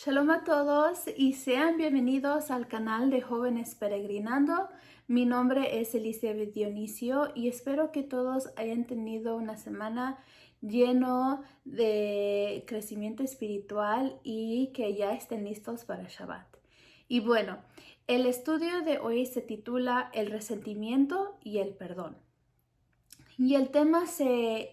Shalom a todos y sean bienvenidos al canal de Jóvenes Peregrinando. Mi nombre es Elizabeth Dionisio y espero que todos hayan tenido una semana lleno de crecimiento espiritual y que ya estén listos para Shabbat. Y bueno, el estudio de hoy se titula El resentimiento y el perdón. Y el tema se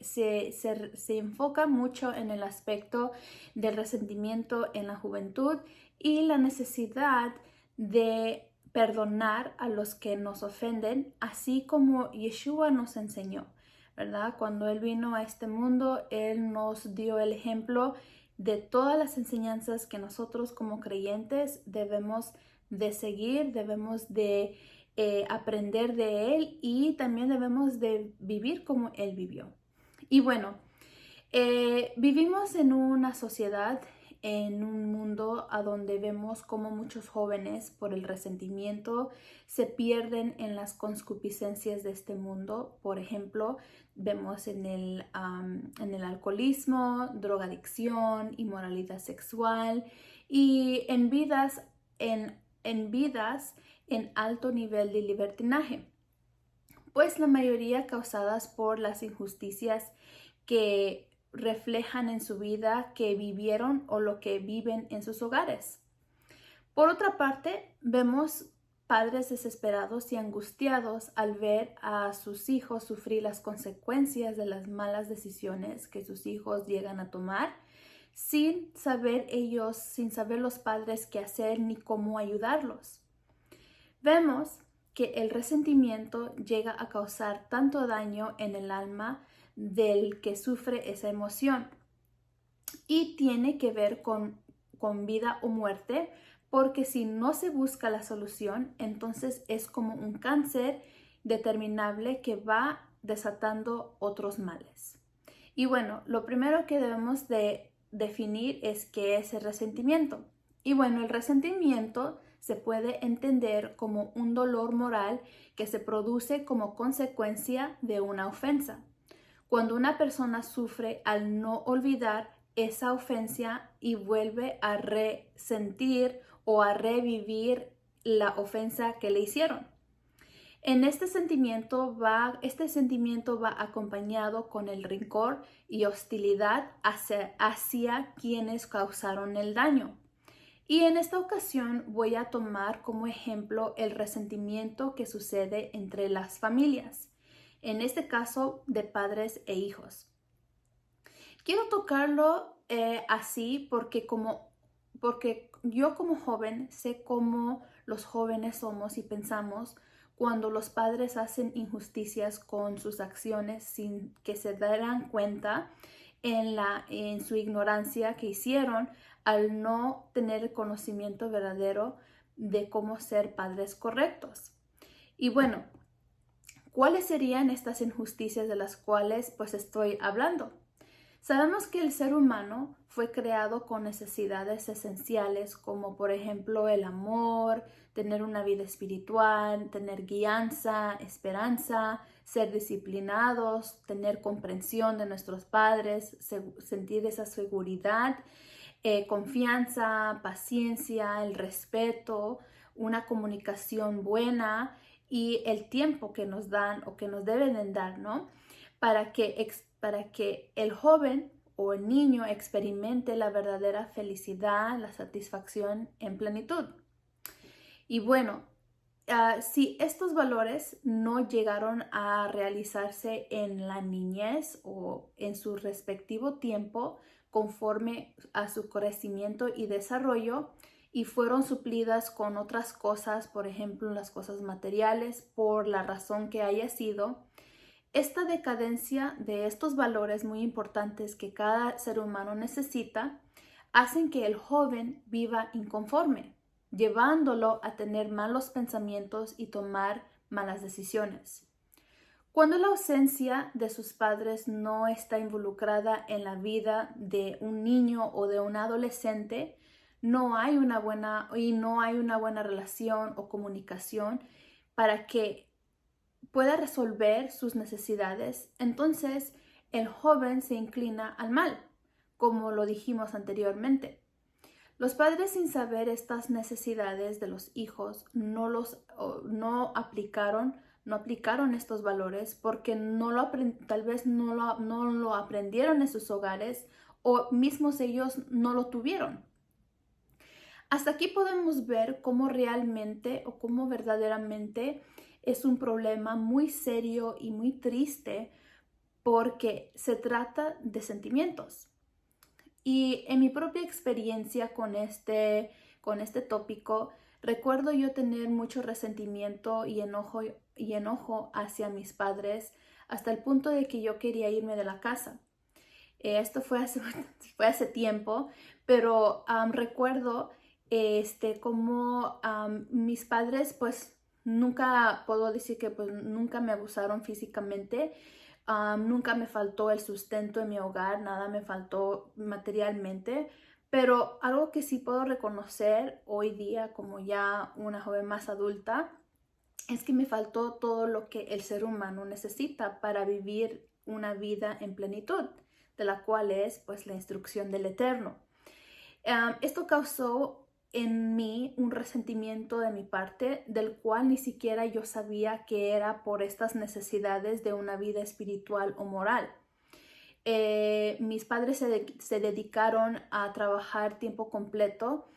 enfoca mucho en el aspecto del resentimiento en la juventud y la necesidad de perdonar a los que nos ofenden, así como Yeshua nos enseñó, ¿verdad? Cuando Él vino a este mundo, Él nos dio el ejemplo de todas las enseñanzas que nosotros como creyentes debemos de seguir, debemos de aprender de Él y también debemos de vivir como Él vivió. Y bueno, vivimos en una sociedad, en un mundo a donde vemos como muchos jóvenes por el resentimiento se pierden en las concupiscencias de este mundo. Por ejemplo, vemos en el alcoholismo, drogadicción, inmoralidad sexual y en vidas en alto nivel de libertinaje, pues la mayoría causadas por las injusticias que reflejan en su vida, que vivieron o lo que viven en sus hogares. Por otra parte, vemos padres desesperados y angustiados al ver a sus hijos sufrir las consecuencias de las malas decisiones que sus hijos llegan a tomar, sin saber los padres qué hacer ni cómo ayudarlos. Vemos que el resentimiento llega a causar tanto daño en el alma del que sufre esa emoción y tiene que ver con vida o muerte, porque si no se busca la solución, entonces es como un cáncer determinable que va desatando otros males. Y bueno, lo primero que debemos de definir es qué es el resentimiento. Y bueno, el resentimiento se puede entender como un dolor moral que se produce como consecuencia de una ofensa. Cuando una persona sufre al no olvidar esa ofensa y vuelve a resentir o a revivir la ofensa que le hicieron. Este sentimiento va acompañado con el rencor y hostilidad hacia quienes causaron el daño. Y en esta ocasión voy a tomar como ejemplo el resentimiento que sucede entre las familias, en este caso de padres e hijos. Quiero tocarlo así porque yo como joven sé cómo los jóvenes somos y pensamos cuando los padres hacen injusticias con sus acciones sin que se darán cuenta en su ignorancia que hicieron al no tener el conocimiento verdadero de cómo ser padres correctos. Y bueno, ¿cuáles serían estas injusticias de las cuales pues estoy hablando? Sabemos que el ser humano fue creado con necesidades esenciales como por ejemplo el amor, tener una vida espiritual, tener guianza, esperanza, ser disciplinados, tener comprensión de nuestros padres, sentir esa seguridad, confianza, paciencia, el respeto, una comunicación buena y el tiempo que nos dan o que nos deben dar, ¿no? Para que el joven o el niño experimente la verdadera felicidad, la satisfacción en plenitud. Y bueno, si estos valores no llegaron a realizarse en la niñez o en su respectivo tiempo conforme a su crecimiento y desarrollo y fueron suplidas con otras cosas, por ejemplo, las cosas materiales, por la razón que haya sido, esta decadencia de estos valores muy importantes que cada ser humano necesita hacen que el joven viva inconforme, llevándolo a tener malos pensamientos y tomar malas decisiones. Cuando la ausencia de sus padres no está involucrada en la vida de un niño o de un adolescente, no hay una buena relación o comunicación para que pueda resolver sus necesidades, entonces el joven se inclina al mal, como lo dijimos anteriormente. Los padres, sin saber estas necesidades de los hijos, no aplicaron estos valores porque tal vez no lo aprendieron en sus hogares o mismos ellos no lo tuvieron. Hasta aquí podemos ver cómo realmente o cómo verdaderamente es un problema muy serio y muy triste porque se trata de sentimientos. Y en mi propia experiencia con este tópico, recuerdo yo tener mucho resentimiento y enojo hacia mis padres hasta el punto de que yo quería irme de la casa. Esto fue hace tiempo, pero recuerdo como mis padres pues nunca puedo decir que pues nunca me abusaron físicamente. Nunca me faltó el sustento en mi hogar, nada me faltó materialmente, pero algo que sí puedo reconocer hoy día como ya una joven más adulta es que me faltó todo lo que el ser humano necesita para vivir una vida en plenitud, de la cual es pues la instrucción del Eterno. Esto causó en mí un resentimiento de mi parte, del cual ni siquiera yo sabía que era por estas necesidades de una vida espiritual o moral. Mis padres se dedicaron a trabajar tiempo completo,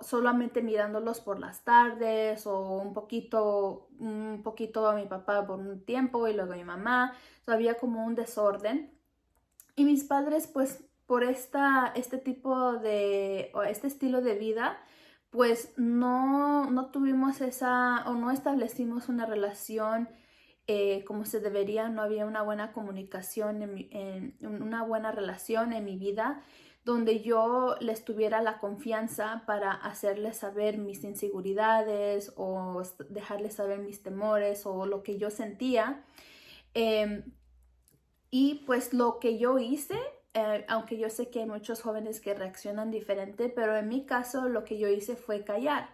solamente mirándolos por las tardes o un poquito a mi papá por un tiempo y luego a mi mamá. Había como un desorden. Y mis padres, pues, por este estilo de vida, pues no tuvimos no establecimos una relación como se debería. No había una buena comunicación, una buena relación en mi vida, donde yo les tuviera la confianza para hacerles saber mis inseguridades o dejarles saber mis temores o lo que yo sentía. Y pues lo que yo hice, aunque yo sé que hay muchos jóvenes que reaccionan diferente, pero en mi caso lo que yo hice fue callar,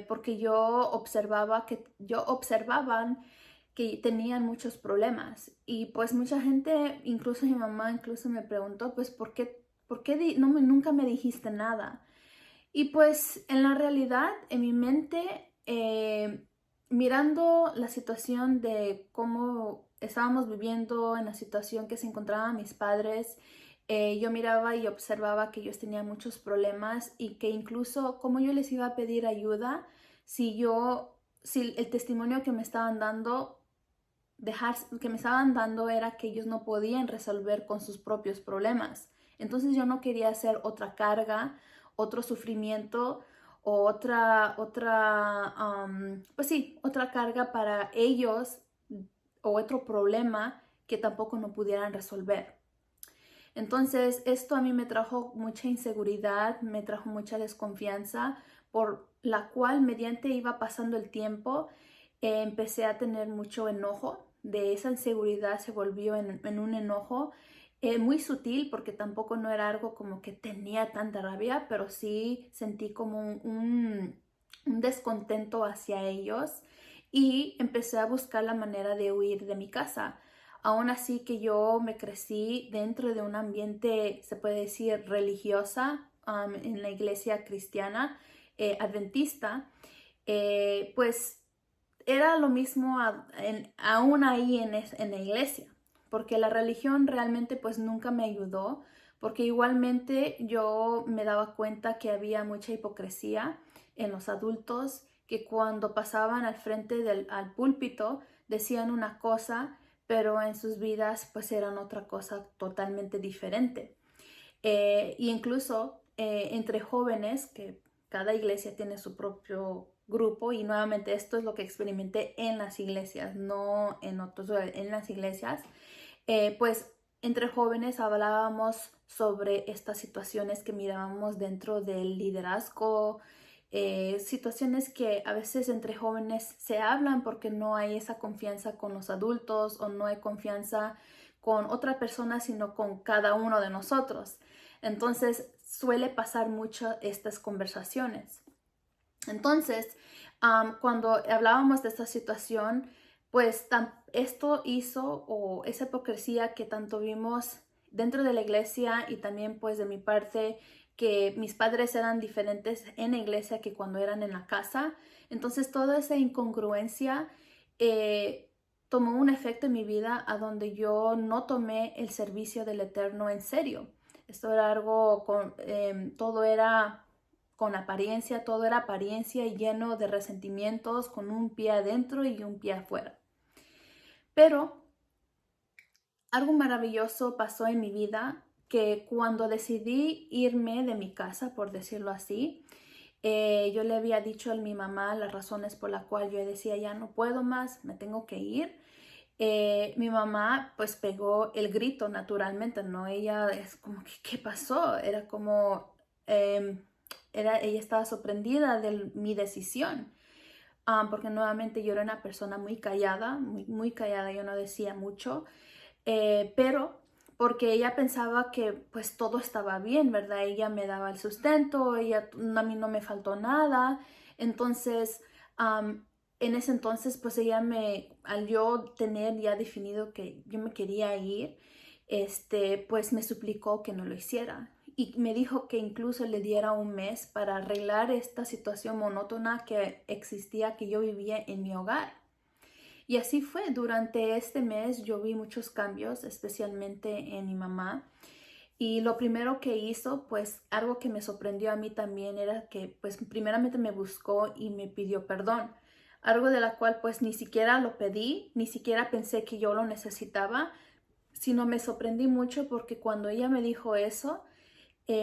porque observaban que tenían muchos problemas y pues mucha gente, incluso mi mamá, incluso me preguntó, pues, ¿por qué nunca me dijiste nada? Y pues en la realidad, en mi mente, mirando la situación de cómo estábamos viviendo, en la situación que se encontraban mis padres, yo miraba y observaba que ellos tenían muchos problemas y que incluso cómo yo les iba a pedir ayuda si el testimonio que me estaban dando era que ellos no podían resolver con sus propios problemas. Entonces yo no quería hacer otra carga, otro sufrimiento o otra carga para ellos o otro problema que tampoco no pudieran resolver. Entonces esto a mí me trajo mucha inseguridad, me trajo mucha desconfianza, por la cual mediante iba pasando el tiempo, empecé a tener mucho enojo. De esa inseguridad se volvió en un enojo muy sutil, porque tampoco no era algo como que tenía tanta rabia, pero sí sentí como un descontento hacia ellos y empecé a buscar la manera de huir de mi casa. Aún así que yo me crecí dentro de un ambiente, se puede decir, religiosa, en la iglesia cristiana adventista, pues era lo mismo aún ahí en la iglesia, porque la religión realmente pues nunca me ayudó, porque igualmente yo me daba cuenta que había mucha hipocresía en los adultos, que cuando pasaban al frente al púlpito decían una cosa, pero en sus vidas pues eran otra cosa totalmente diferente. Y incluso entre jóvenes, que cada iglesia tiene su propio grupo, y nuevamente esto es lo que experimenté en las iglesias, no en otros lugares, en las iglesias, pues entre jóvenes hablábamos sobre estas situaciones que mirábamos dentro del liderazgo, situaciones que a veces entre jóvenes se hablan porque no hay esa confianza con los adultos o no hay confianza con otra persona, sino con cada uno de nosotros. Entonces suele pasar mucho estas conversaciones. Entonces, cuando hablábamos de esta situación, pues esto hizo, o esa hipocresía que tanto vimos dentro de la iglesia y también pues de mi parte que mis padres eran diferentes en la iglesia que cuando eran en la casa. Entonces toda esa incongruencia tomó un efecto en mi vida a donde yo no tomé el servicio del Eterno en serio. Esto era algo todo era con apariencia, todo era apariencia y lleno de resentimientos, con un pie adentro y un pie afuera. Pero algo maravilloso pasó en mi vida que cuando decidí irme de mi casa, por decirlo así, yo le había dicho a mi mamá las razones por las cuales yo decía ya no puedo más, me tengo que ir. Mi mamá pues pegó el grito naturalmente, ¿no? Ella es como que, ¿qué pasó? Era como, ella estaba sorprendida de mi decisión, porque nuevamente yo era una persona muy callada, muy callada, yo no decía mucho, pero porque ella pensaba que pues todo estaba bien, ¿verdad? Ella me daba el sustento, a mí no me faltó nada, entonces en ese entonces pues al yo tener ya definido que yo me quería ir, pues me suplicó que no lo hiciera. Y me dijo que incluso le diera un mes para arreglar esta situación monótona que existía, que yo vivía en mi hogar. Y así fue, durante este mes yo vi muchos cambios, especialmente en mi mamá. Y lo primero que hizo, pues algo que me sorprendió a mí también era que pues primeramente me buscó y me pidió perdón. Algo de la cual pues ni siquiera lo pedí, ni siquiera pensé que yo lo necesitaba, sino me sorprendí mucho porque cuando ella me dijo eso,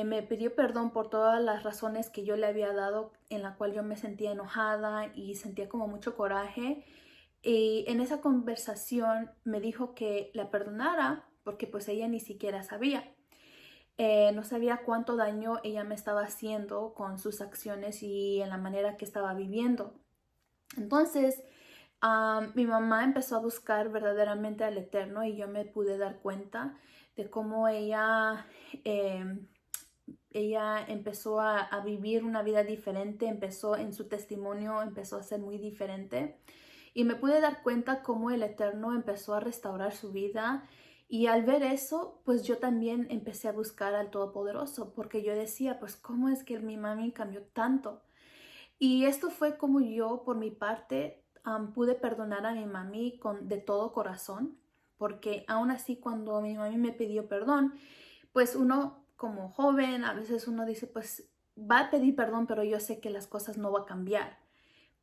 me pidió perdón por todas las razones que yo le había dado en la cual yo me sentía enojada y sentía como mucho coraje. Y en esa conversación me dijo que la perdonara porque pues ella ni siquiera sabía. No sabía cuánto daño ella me estaba haciendo con sus acciones y en la manera que estaba viviendo. Entonces, mi mamá empezó a buscar verdaderamente al Eterno y yo me pude dar cuenta de cómo ella empezó a vivir una vida diferente, empezó en su testimonio, empezó a ser muy diferente. Y me pude dar cuenta cómo el Eterno empezó a restaurar su vida. Y al ver eso, pues yo también empecé a buscar al Todopoderoso, porque yo decía, pues, ¿cómo es que mi mami cambió tanto? Y esto fue como yo, por mi parte, pude perdonar a mi mami de todo corazón, porque aún así cuando mi mami me pidió perdón, pues uno como joven, a veces uno dice, pues va a pedir perdón, pero yo sé que las cosas no van a cambiar.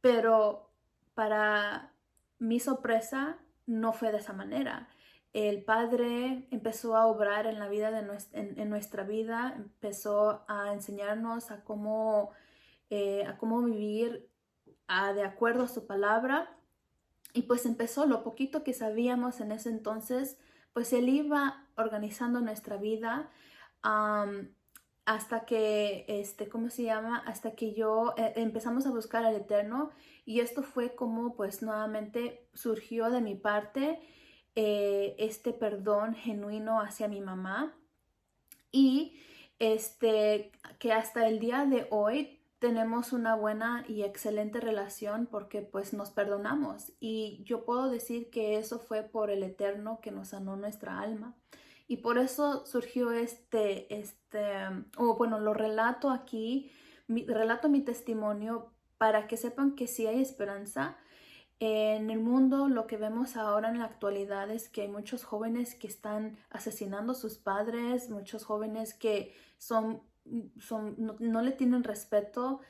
Pero para mi sorpresa, no fue de esa manera. El Padre empezó a obrar en la vida en nuestra vida, empezó a enseñarnos a cómo vivir de acuerdo a su palabra. Y pues empezó lo poquito que sabíamos en ese entonces, pues Él iba organizando nuestra vida hasta que, ¿cómo se llama? Hasta que yo empezamos a buscar al Eterno y esto fue como pues nuevamente surgió de mi parte este perdón genuino hacia mi mamá y que hasta el día de hoy tenemos una buena y excelente relación porque pues nos perdonamos y yo puedo decir que eso fue por el Eterno que nos sanó nuestra alma y por eso surgió o bueno, lo relato aquí, relato mi testimonio para que sepan que sí hay esperanza. En el mundo lo que vemos ahora en la actualidad es que hay muchos jóvenes que están asesinando a sus padres, muchos jóvenes que no le tienen respeto.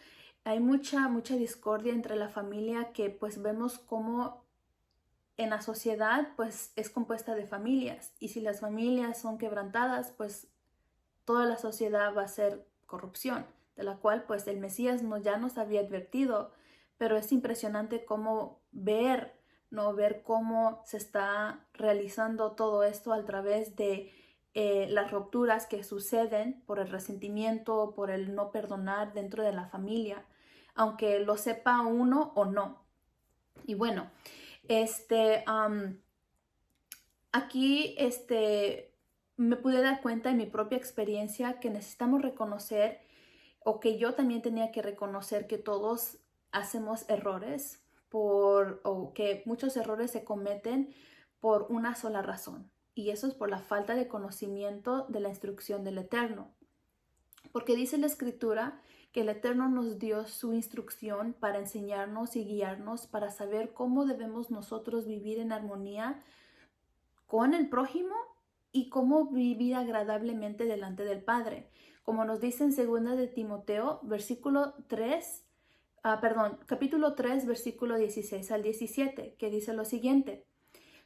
Hay mucha discordia entre la familia que pues vemos como en la sociedad pues es compuesta de familias y si las familias son quebrantadas pues toda la sociedad va a ser corrupción, de la cual pues el Mesías ya nos había advertido, pero es impresionante cómo ver, ¿no? Ver cómo se está realizando todo esto a través de las rupturas que suceden por el resentimiento, por el no perdonar dentro de la familia, aunque lo sepa uno o no. Y bueno, este, aquí, me pude dar cuenta en mi propia experiencia que necesitamos reconocer o que yo también tenía que reconocer que todos hacemos errores o que muchos errores se cometen por una sola razón. y eso es por la falta de conocimiento de la instrucción del Eterno. Porque dice la Escritura que el Eterno nos dio su instrucción para enseñarnos y guiarnos para saber cómo debemos nosotros vivir en armonía con el prójimo y cómo vivir agradablemente delante del Padre. Como nos dice en 2 de Timoteo, capítulo 3, versículo 16 al 17, que dice lo siguiente: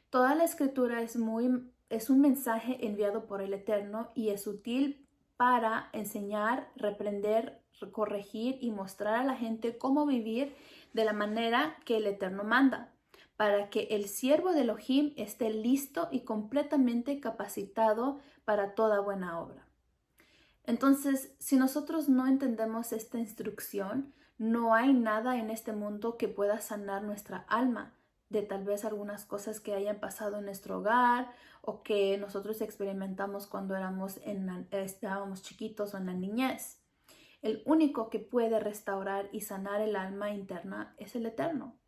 Toda la Escritura es un mensaje enviado por el Eterno y es útil para enseñar, reprender, corregir y mostrar a la gente cómo vivir de la manera que el Eterno manda, para que el siervo de Elohim esté listo y completamente capacitado para toda buena obra. Entonces, si nosotros no entendemos esta instrucción, no hay nada en este mundo que pueda sanar nuestra alma de tal vez algunas cosas que hayan pasado en nuestro hogar o que nosotros experimentamos cuando estábamos chiquitos o en la niñez. El único que puede restaurar y sanar el alma interna es el Eterno.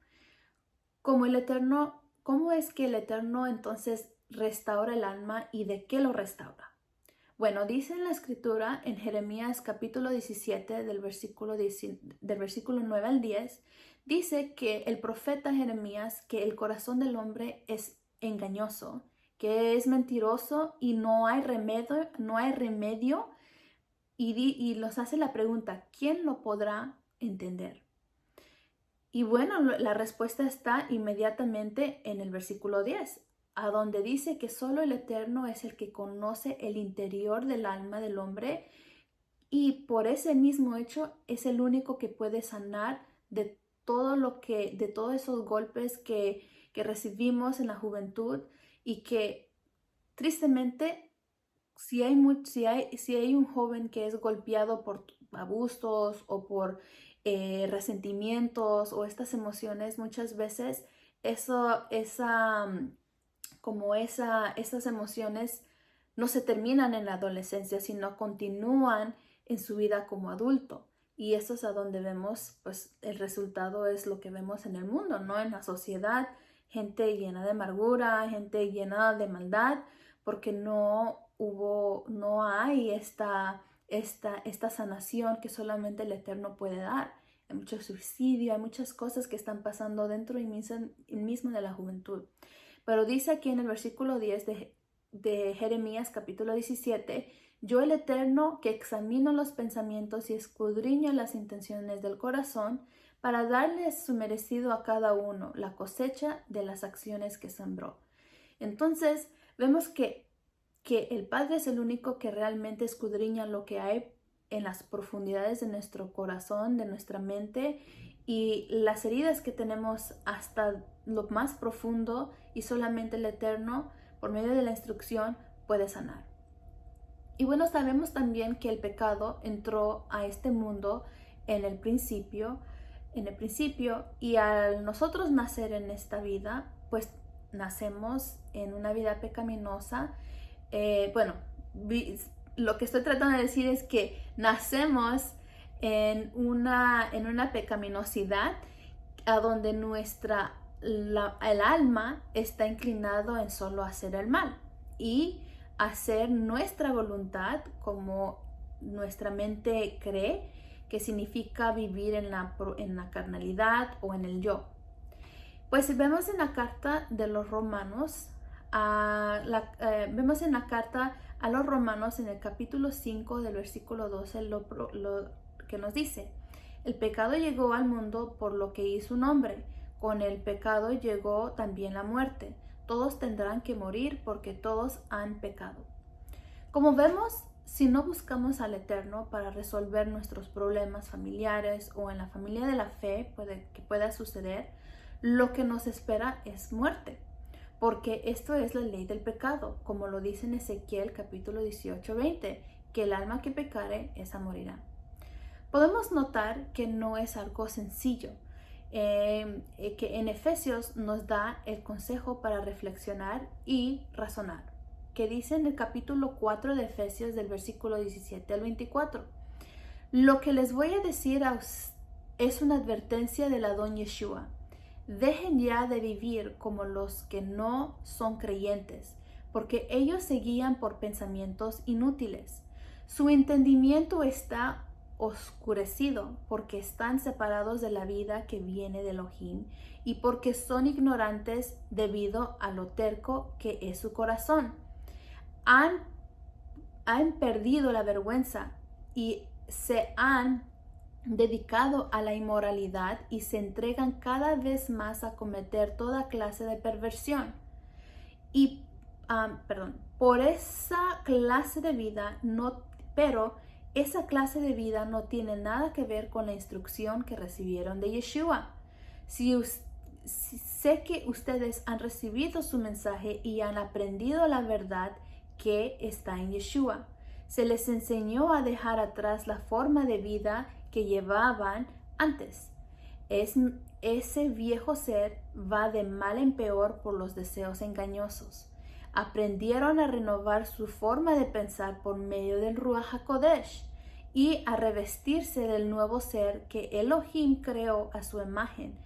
¿Cómo es que el Eterno entonces restaura el alma y de qué lo restaura? Bueno, dice en la Escritura en Jeremías capítulo 17 del versículo 9 al 10, dice que el profeta Jeremías, que el corazón del hombre es engañoso, que es mentiroso y no hay remedio, y nos hace la pregunta: ¿quién lo podrá entender? Y bueno, la respuesta está inmediatamente en el versículo 10, a donde dice que solo el Eterno es el que conoce el interior del alma del hombre, y por ese mismo hecho es el único que puede sanar de todos esos golpes que recibimos en la juventud, y que tristemente si hay un joven que es golpeado por abusos o por resentimientos o estas emociones, muchas veces estas emociones no se terminan en la adolescencia, sino continúan en su vida como adulto. Y eso es a donde vemos, pues el resultado es lo que vemos en el mundo, ¿no? En la sociedad, gente llena de amargura, gente llena de maldad, porque no hay esta sanación que solamente el Eterno puede dar. Hay mucho suicidio, hay muchas cosas que están pasando dentro y mismo de la juventud. Pero dice aquí en el versículo 10 de Jeremías capítulo 17, yo el Eterno que examino los pensamientos y escudriño las intenciones del corazón, para darles su merecido a cada uno, la cosecha de las acciones que sembró. Entonces, vemos que el Padre es el único que realmente escudriña lo que hay en las profundidades de nuestro corazón, de nuestra mente, y las heridas que tenemos hasta lo más profundo, y solamente el Eterno, por medio de la instrucción, puede sanar. Y bueno, sabemos también que el pecado entró a este mundo en el principio, y al nosotros nacer en esta vida, pues nacemos en una vida pecaminosa. Lo que estoy tratando de decir es que nacemos en una pecaminosidad a donde el alma está inclinado en solo hacer el mal y hacer nuestra voluntad como nuestra mente cree, que significa vivir en la carnalidad o en el yo. Pues vemos en la carta de los Romanos, vemos en la carta a los Romanos en el capítulo 5 del versículo 12 lo que nos dice: el pecado llegó al mundo por lo que hizo un hombre, con el pecado llegó también la muerte. Todos tendrán que morir porque todos han pecado. Como vemos, si no buscamos al Eterno para resolver nuestros problemas familiares o en la familia de la fe que pueda suceder, lo que nos espera es muerte, porque esto es la ley del pecado, como lo dice en Ezequiel capítulo 18:20, que el alma que pecare, esa morirá. Podemos notar que no es algo sencillo, que en Efesios nos da el consejo para reflexionar y razonar, que dice en el capítulo 4 de Efesios del versículo 17 al 24. Lo que les voy a decir es una advertencia del Adón Yeshua. Dejen ya de vivir como los que no son creyentes, porque ellos se guían por pensamientos inútiles. Su entendimiento está oscurecido porque están separados de la vida que viene de Elohim y porque son ignorantes debido a lo terco que es su corazón. Han perdido la vergüenza y se han dedicado a la inmoralidad y se entregan cada vez más a cometer toda clase de perversión. Y, por esa clase de vida pero esa clase de vida no tiene nada que ver con la instrucción que recibieron de Yeshua. Sé que ustedes han recibido su mensaje y han aprendido la verdad que está en Yeshua. Se les enseñó a dejar atrás la forma de vida que llevaban antes. Ese viejo ser va de mal en peor por los deseos engañosos. Aprendieron a renovar su forma de pensar por medio del Ruach HaKodesh y a revestirse del nuevo ser que Elohim creó a su imagen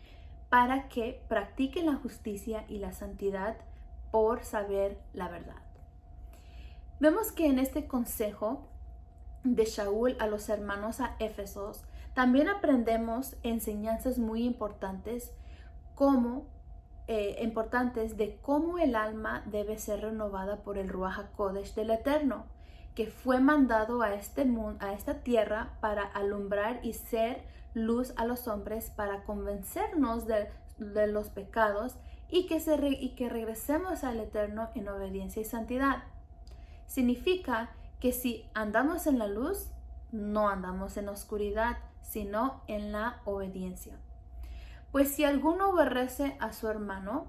para que practiquen la justicia y la santidad por saber la verdad. Vemos que en este consejo de Shaul a los hermanos a Éfesos también aprendemos enseñanzas muy importantes de cómo el alma debe ser renovada por el Ruach HaKodesh del Eterno, que fue mandado a esta tierra para alumbrar y ser luz a los hombres, para convencernos de los pecados y que regresemos al Eterno en obediencia y santidad. Significa que si andamos en la luz, no andamos en la oscuridad, sino en la obediencia. Pues si alguno aborrece a su hermano,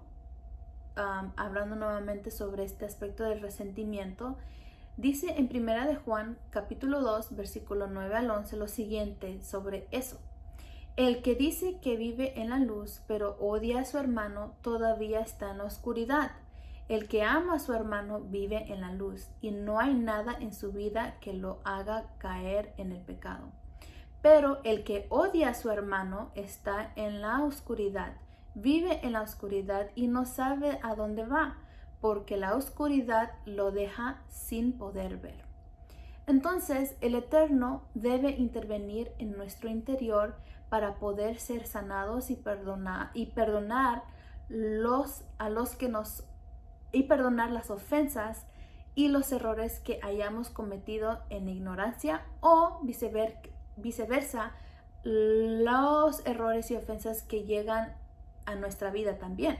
hablando nuevamente sobre este aspecto del resentimiento, dice en 1 de Juan, capítulo 2, versículo 9 al 11, lo siguiente sobre eso. El que dice que vive en la luz, pero odia a su hermano, todavía está en la oscuridad. El que ama a su hermano vive en la luz, y no hay nada en su vida que lo haga caer en el pecado. Pero el que odia a su hermano está en la oscuridad, vive en la oscuridad y no sabe a dónde va, porque la oscuridad lo deja sin poder ver. Entonces, el Eterno debe intervenir en nuestro interior para poder ser sanados y perdonar las ofensas y los errores que hayamos cometido en ignorancia o viceversa, los errores y ofensas que llegan a nuestra vida también.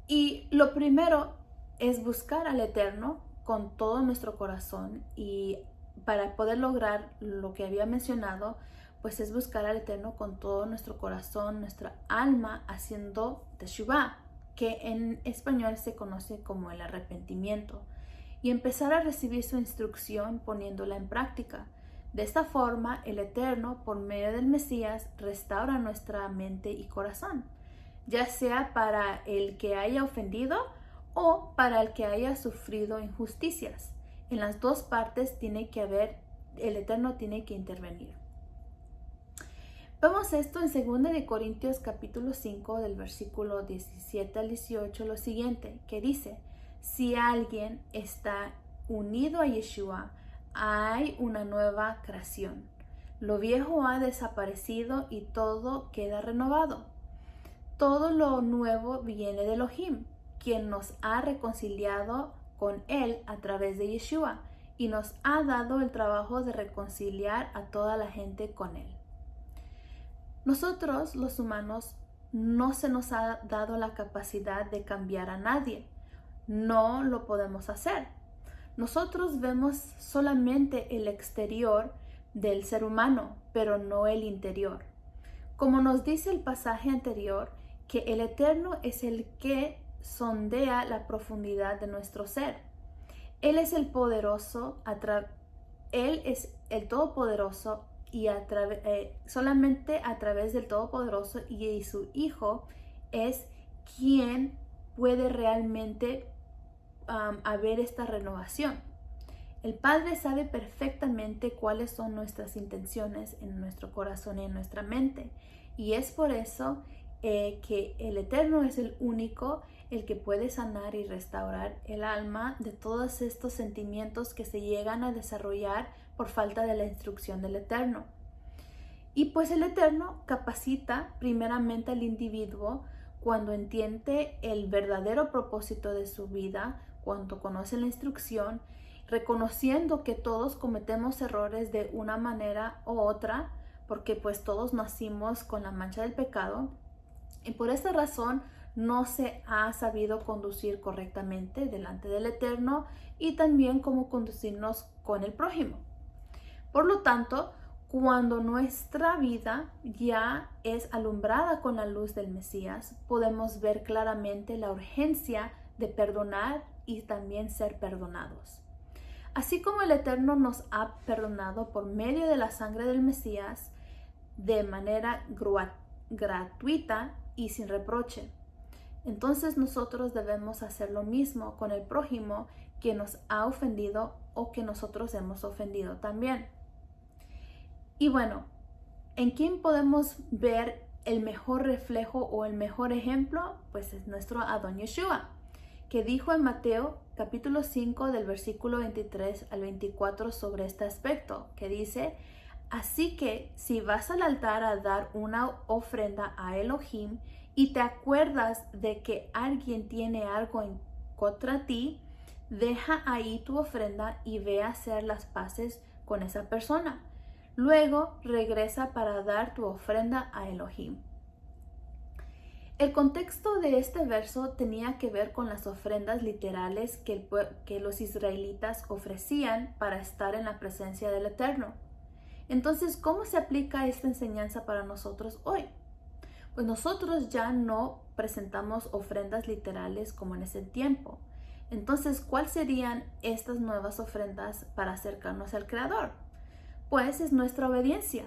Y lo primero es buscar al Eterno con todo nuestro corazón, y para poder lograr lo que había mencionado, pues es buscar al Eterno con todo nuestro corazón, nuestra alma, haciendo teshuvah, que en español se conoce como el arrepentimiento, y empezar a recibir su instrucción poniéndola en práctica. De esta forma, el Eterno, por medio del Mesías, restaura nuestra mente y corazón, ya sea para el que haya ofendido o para el que haya sufrido injusticias. En las dos partes el Eterno tiene que intervenir. Vemos esto en 2 de Corintios capítulo 5 del versículo 17 al 18, lo siguiente, que dice: si alguien está unido a Yeshua, hay una nueva creación. Lo viejo ha desaparecido y todo queda renovado. Todo lo nuevo viene de Elohim, quien nos ha reconciliado con Él a través de Yeshua y nos ha dado el trabajo de reconciliar a toda la gente con Él. Nosotros, los humanos, no se nos ha dado la capacidad de cambiar a nadie. No lo podemos hacer. Nosotros vemos solamente el exterior del ser humano, pero no el interior. Como nos dice el pasaje anterior, que el Eterno es el que sondea la profundidad de nuestro ser. Él es el poderoso, Él es el todopoderoso, y solamente a través del Todopoderoso y su Hijo es quien puede realmente haber esta renovación. El Padre sabe perfectamente cuáles son nuestras intenciones en nuestro corazón y en nuestra mente, y es por eso que el Eterno es el único el que puede sanar y restaurar el alma de todos estos sentimientos que se llegan a desarrollar por falta de la instrucción del Eterno. Y pues el Eterno capacita primeramente al individuo cuando entiende el verdadero propósito de su vida, cuando conoce la instrucción, reconociendo que todos cometemos errores de una manera u otra, porque pues todos nacimos con la mancha del pecado, y por esta razón no se ha sabido conducir correctamente delante del Eterno y también cómo conducirnos con el prójimo. Por lo tanto, cuando nuestra vida ya es alumbrada con la luz del Mesías, podemos ver claramente la urgencia de perdonar y también ser perdonados. Así como el Eterno nos ha perdonado por medio de la sangre del Mesías de manera gratuita y sin reproche, entonces nosotros debemos hacer lo mismo con el prójimo que nos ha ofendido o que nosotros hemos ofendido también. Y bueno, ¿en quién podemos ver el mejor reflejo o el mejor ejemplo? Pues es nuestro Adón Yeshua, que dijo en Mateo capítulo 5 del versículo 23 al 24 sobre este aspecto, que dice: así que si vas al altar a dar una ofrenda a Elohim y te acuerdas de que alguien tiene algo en contra ti, deja ahí tu ofrenda y ve a hacer las paces con esa persona. Luego regresa para dar tu ofrenda a Elohim. El contexto de este verso tenía que ver con las ofrendas literales que los israelitas ofrecían para estar en la presencia del Eterno. Entonces, ¿cómo se aplica esta enseñanza para nosotros hoy? Pues nosotros ya no presentamos ofrendas literales como en ese tiempo. Entonces, ¿cuáles serían estas nuevas ofrendas para acercarnos al Creador? Pues es nuestra obediencia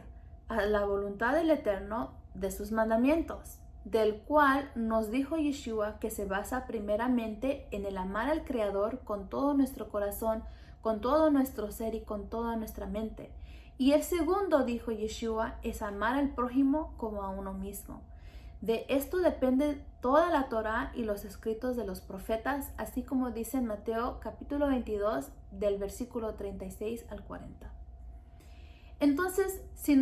a la voluntad del Eterno de sus mandamientos, del cual nos dijo Yeshua que se basa primeramente en el amar al Creador con todo nuestro corazón, con todo nuestro ser y con toda nuestra mente. Y el segundo, dijo Yeshua, es amar al prójimo como a uno mismo. De esto depende toda la Torá y los escritos de los profetas, así como dice en Mateo capítulo 22 del versículo 36 al 40. Entonces, si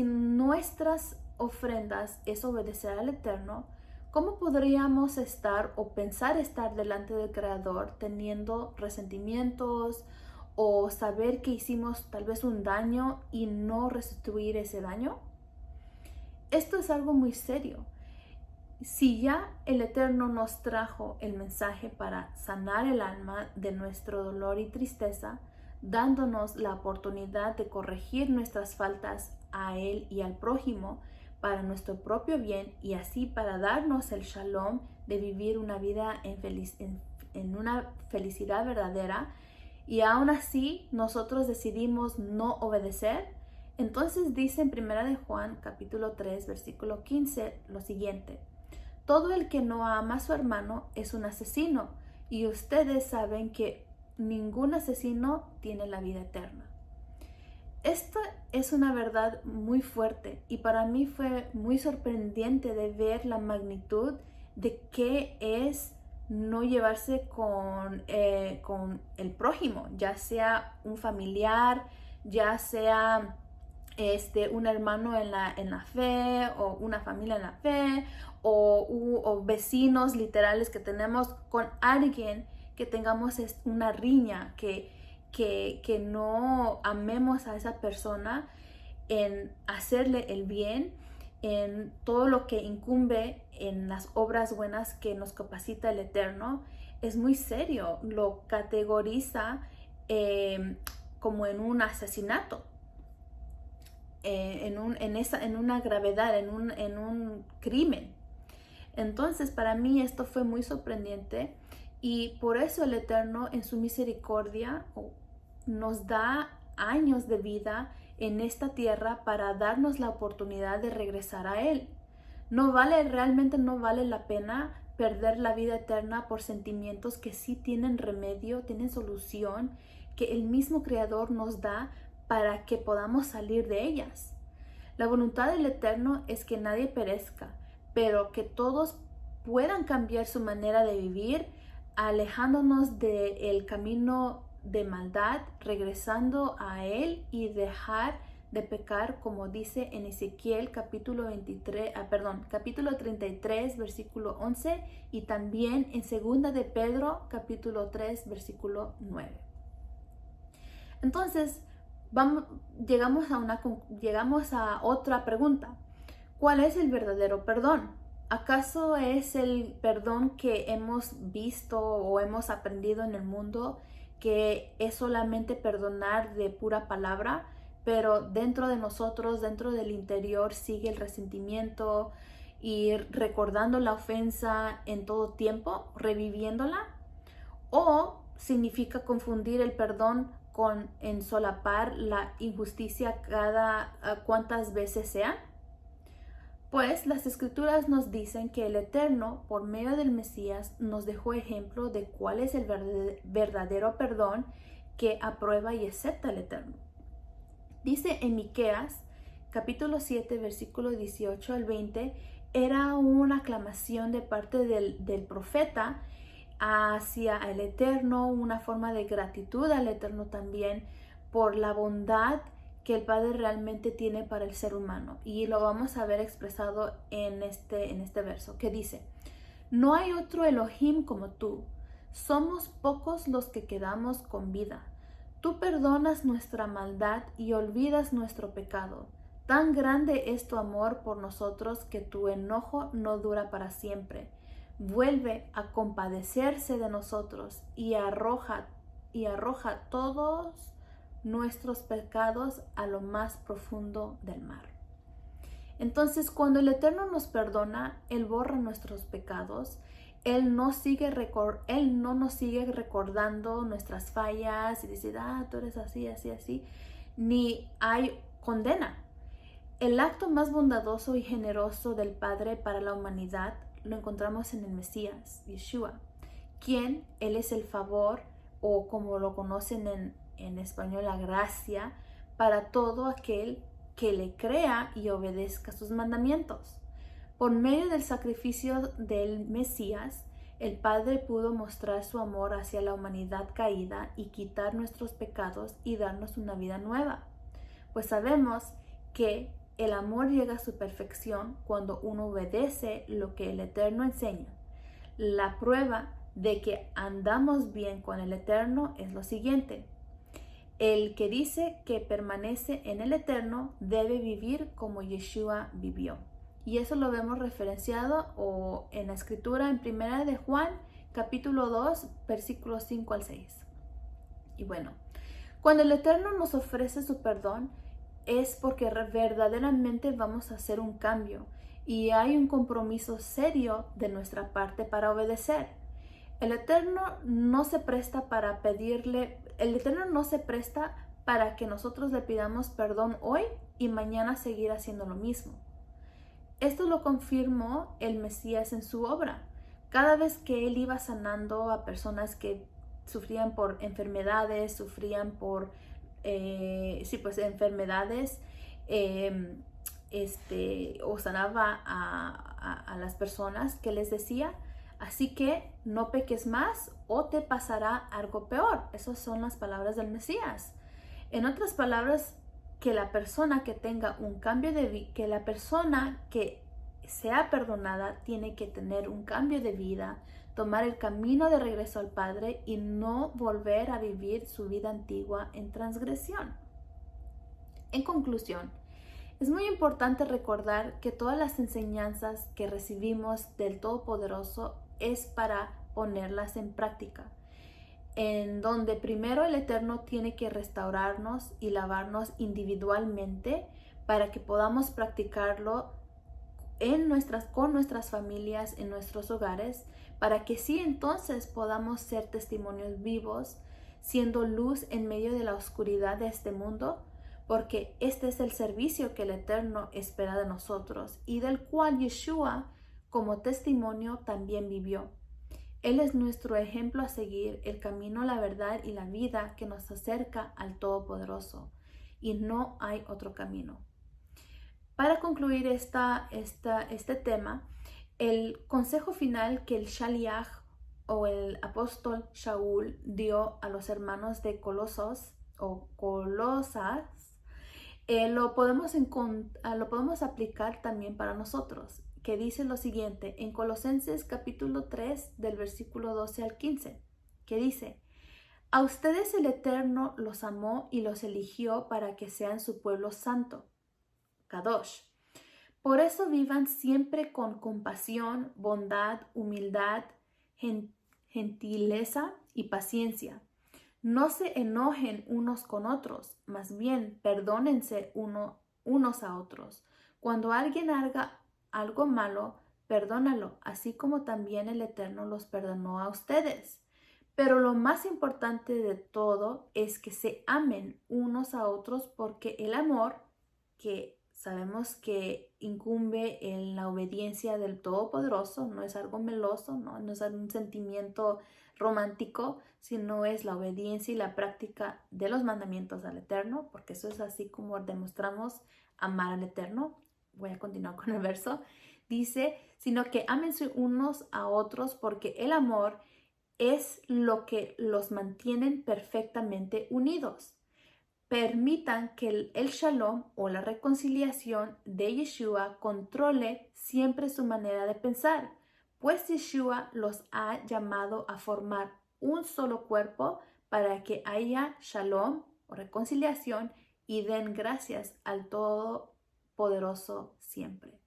nuestras ofrendas es obedecer al Eterno, ¿cómo podríamos estar o pensar estar delante del Creador teniendo resentimientos o saber que hicimos tal vez un daño y no restituir ese daño? Esto es algo muy serio. Si ya el Eterno nos trajo el mensaje para sanar el alma de nuestro dolor y tristeza, dándonos la oportunidad de corregir nuestras faltas a Él y al prójimo para nuestro propio bien y así para darnos el shalom de vivir una vida en una felicidad verdadera, y aún así nosotros decidimos no obedecer, entonces dice en 1 de Juan capítulo 3 versículo 15 lo siguiente: todo el que no ama a su hermano es un asesino, y ustedes saben que ningún asesino tiene la vida eterna. Esta es una verdad muy fuerte y para mí fue muy sorprendente de ver la magnitud de qué es no llevarse con el prójimo, ya sea un familiar, ya sea un hermano en la fe o una familia en la fe o vecinos literales que tenemos con alguien que tengamos una riña, que no amemos a esa persona en hacerle el bien, en todo lo que incumbe en las obras buenas que nos capacita el Eterno. Es muy serio, lo categoriza como en un asesinato, en una gravedad, en un crimen. Entonces para mí esto fue muy sorprendente y por eso el Eterno en su misericordia nos da años de vida en esta tierra para darnos la oportunidad de regresar a Él. Realmente no vale la pena perder la vida eterna por sentimientos que sí tienen remedio, tienen solución, que el mismo Creador nos da para que podamos salir de ellas. La voluntad del Eterno es que nadie perezca, pero que todos puedan cambiar su manera de vivir, alejándonos del camino de maldad, regresando a Él y dejar de pecar, como dice en Ezequiel capítulo 33, versículo 11, y también en 2 de Pedro, capítulo 3, versículo 9. Entonces, llegamos a otra pregunta. ¿Cuál es el verdadero perdón? ¿Acaso es el perdón que hemos visto o hemos aprendido en el mundo, que es solamente perdonar de pura palabra, pero dentro de nosotros, dentro del interior, sigue el resentimiento y recordando la ofensa en todo tiempo, reviviéndola? ¿O significa confundir el perdón con ensolapar la injusticia cada cuantas veces sea? Pues las escrituras nos dicen que el Eterno, por medio del Mesías, nos dejó ejemplo de cuál es el verdadero perdón que aprueba y acepta el Eterno. Dice en Miqueas, capítulo 7, versículo 18 al 20, era una aclamación de parte del profeta hacia el Eterno, una forma de gratitud al Eterno también por la bondad que el Padre realmente tiene para el ser humano. Y lo vamos a ver expresado en este verso, que dice: no hay otro Elohim como tú. Somos pocos los que quedamos con vida. Tú perdonas nuestra maldad y olvidas nuestro pecado. Tan grande es tu amor por nosotros que tu enojo no dura para siempre. Vuelve a compadecerse de nosotros y arroja todos nuestros pecados a lo más profundo del mar. Entonces, cuando el Eterno nos perdona, Él borra nuestros pecados. Él no nos sigue recordando nuestras fallas y dice, tú eres así, así, así. Ni hay condena. El acto más bondadoso y generoso del Padre para la humanidad lo encontramos en el Mesías, Yeshua, quien Él es el favor, o como lo conocen en español, la gracia, para todo aquel que le crea y obedezca sus mandamientos. Por medio del sacrificio del Mesías, el Padre pudo mostrar su amor hacia la humanidad caída y quitar nuestros pecados y darnos una vida nueva. Pues sabemos que el amor llega a su perfección cuando uno obedece lo que el Eterno enseña. La prueba de que andamos bien con el Eterno es lo siguiente: el que dice que permanece en el Eterno debe vivir como Yeshua vivió. Y eso lo vemos referenciado en la escritura en 1 de Juan, capítulo 2, versículos 5 al 6. Y bueno, cuando el Eterno nos ofrece su perdón, es porque verdaderamente vamos a hacer un cambio y hay un compromiso serio de nuestra parte para obedecer. El Eterno no se presta para que nosotros le pidamos perdón hoy y mañana seguir haciendo lo mismo. Esto lo confirmó el Mesías en su obra. Cada vez que él iba sanando a personas que sufrían por enfermedades, enfermedades, o sanaba a las personas, que les decía: así que no peques más o te pasará algo peor. Esas son las palabras del Mesías. En otras palabras, que la persona que tenga un cambio de vida, que la persona que sea perdonada tiene que tener un cambio de vida, tomar el camino de regreso al Padre y no volver a vivir su vida antigua en transgresión. En conclusión, es muy importante recordar que todas las enseñanzas que recibimos del Todopoderoso es para ponerlas en práctica, en donde primero el Eterno tiene que restaurarnos y lavarnos individualmente para que podamos practicarlo con nuestras familias, en nuestros hogares, para que sí entonces podamos ser testimonios vivos, siendo luz en medio de la oscuridad de este mundo, porque este es el servicio que el Eterno espera de nosotros y del cual Yeshua como testimonio también vivió. Él es nuestro ejemplo a seguir, el camino, la verdad y la vida que nos acerca al Todopoderoso, y no hay otro camino. Para concluir este tema, el consejo final que el Shaliach o el apóstol Shaul dio a los hermanos de Colosos o Colosas, lo podemos aplicar también para nosotros, que dice lo siguiente en Colosenses capítulo 3 del versículo 12 al 15, que dice: a ustedes el Eterno los amó y los eligió para que sean su pueblo santo, Kadosh. Por eso vivan siempre con compasión, bondad, humildad, gentileza y paciencia. No se enojen unos con otros, más bien perdónense unos a otros. Cuando alguien haga algo malo, perdónalo, así como también el Eterno los perdonó a ustedes. Pero lo más importante de todo es que se amen unos a otros, porque el amor, que sabemos que incumbe en la obediencia del Todopoderoso, no es algo meloso, no es un sentimiento romántico, sino es la obediencia y la práctica de los mandamientos al Eterno, porque eso es así como demostramos amar al Eterno. Voy a continuar con el verso. Dice, sino que ámense unos a otros, porque el amor es lo que los mantienen perfectamente unidos. Permitan que el shalom o la reconciliación de Yeshua controle siempre su manera de pensar, pues Yeshua los ha llamado a formar un solo cuerpo para que haya shalom o reconciliación y den gracias al Todopoderoso siempre.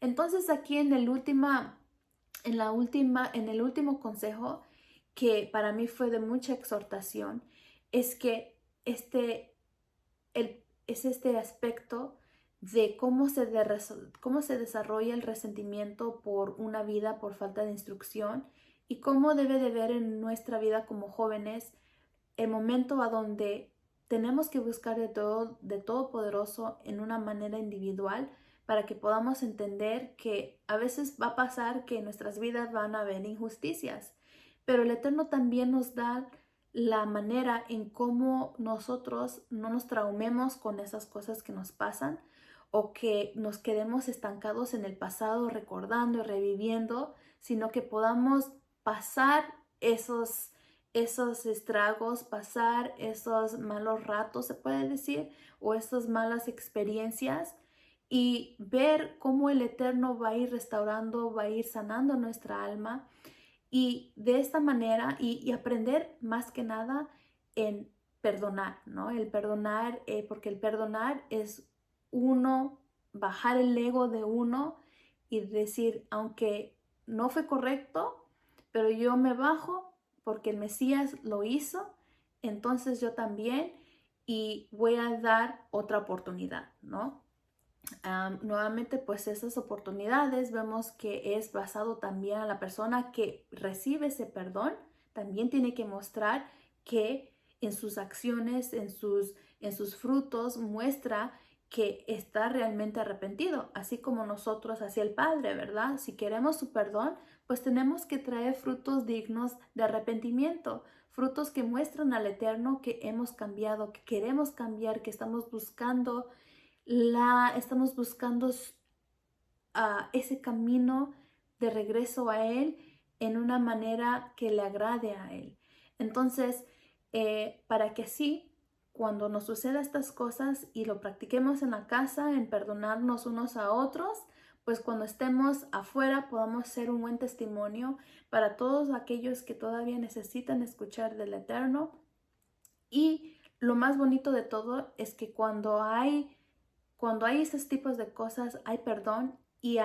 Entonces aquí en el último consejo, que para mí fue de mucha exhortación, es que es este aspecto de cómo se desarrolla el resentimiento por una vida por falta de instrucción, y cómo debe de ver en nuestra vida como jóvenes el momento a donde tenemos que buscar de Todopoderoso en una manera individual, para que podamos entender que a veces va a pasar que en nuestras vidas van a haber injusticias, pero el Eterno también nos da la manera en cómo nosotros no nos traumemos con esas cosas que nos pasan, o que nos quedemos estancados en el pasado recordando y reviviendo, sino que podamos pasar esos estragos, pasar esos malos ratos, se puede decir, o esas malas experiencias, y ver cómo el Eterno va a ir restaurando, va a ir sanando nuestra alma, y de esta manera, y aprender más que nada en perdonar, ¿no? El perdonar, porque el perdonar es uno, bajar el ego de uno y decir, aunque no fue correcto, pero yo me bajo porque el Mesías lo hizo, entonces yo también, y voy a dar otra oportunidad, ¿no? Nuevamente, pues esas oportunidades vemos que es basado también a la persona que recibe ese perdón. También tiene que mostrar que en sus acciones, en sus frutos, muestra que está realmente arrepentido, así como nosotros hacia el Padre, ¿verdad? Si queremos su perdón, pues tenemos que traer frutos dignos de arrepentimiento, frutos que muestran al Eterno que hemos cambiado, que queremos cambiar, que estamos buscando ese camino de regreso a Él en una manera que le agrade a Él. Entonces, para que así, cuando nos suceda estas cosas y lo practiquemos en la casa, en perdonarnos unos a otros, pues cuando estemos afuera podamos ser un buen testimonio para todos aquellos que todavía necesitan escuchar del Eterno. Y lo más bonito de todo es que cuando hay esos tipos de cosas, hay perdón, y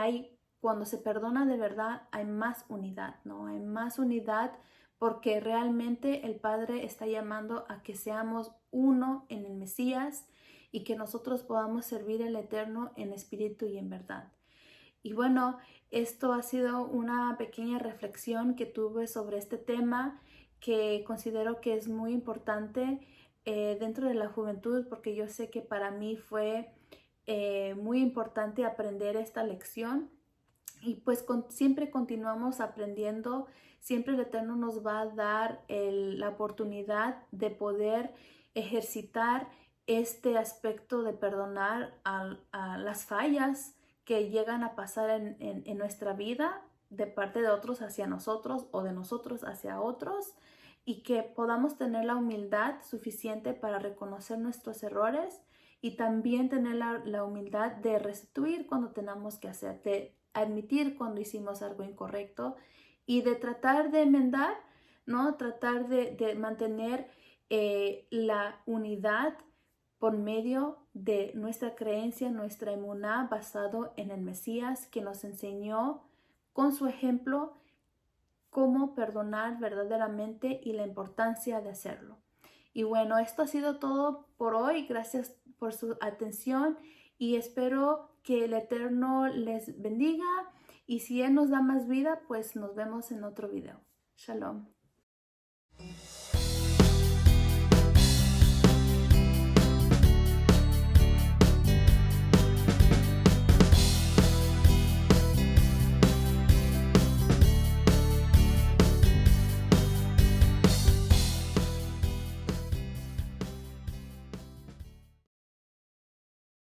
cuando se perdona de verdad, hay más unidad, ¿no? Hay más unidad, porque realmente el Padre está llamando a que seamos uno en el Mesías, y que nosotros podamos servir al Eterno en espíritu y en verdad. Y bueno, esto ha sido una pequeña reflexión que tuve sobre este tema, que considero que es muy importante dentro de la juventud, porque yo sé que para mí fue muy importante aprender esta lección. Y pues siempre continuamos aprendiendo, siempre el Eterno nos va a dar la oportunidad de poder ejercitar este aspecto de perdonar a las fallas que llegan a pasar en nuestra vida de parte de otros hacia nosotros o de nosotros hacia otros, y que podamos tener la humildad suficiente para reconocer nuestros errores y también tener la humildad de restituir cuando tenemos que hacer, de admitir cuando hicimos algo incorrecto y de tratar de enmendar, ¿no? Tratar de mantener la unidad por medio de nuestra creencia, nuestra emuná, basado en el Mesías, que nos enseñó con su ejemplo cómo perdonar verdaderamente y la importancia de hacerlo. Y bueno, esto ha sido todo por hoy. Gracias por su atención y espero que el Eterno les bendiga. Y si Él nos da más vida, pues nos vemos en otro video. Shalom.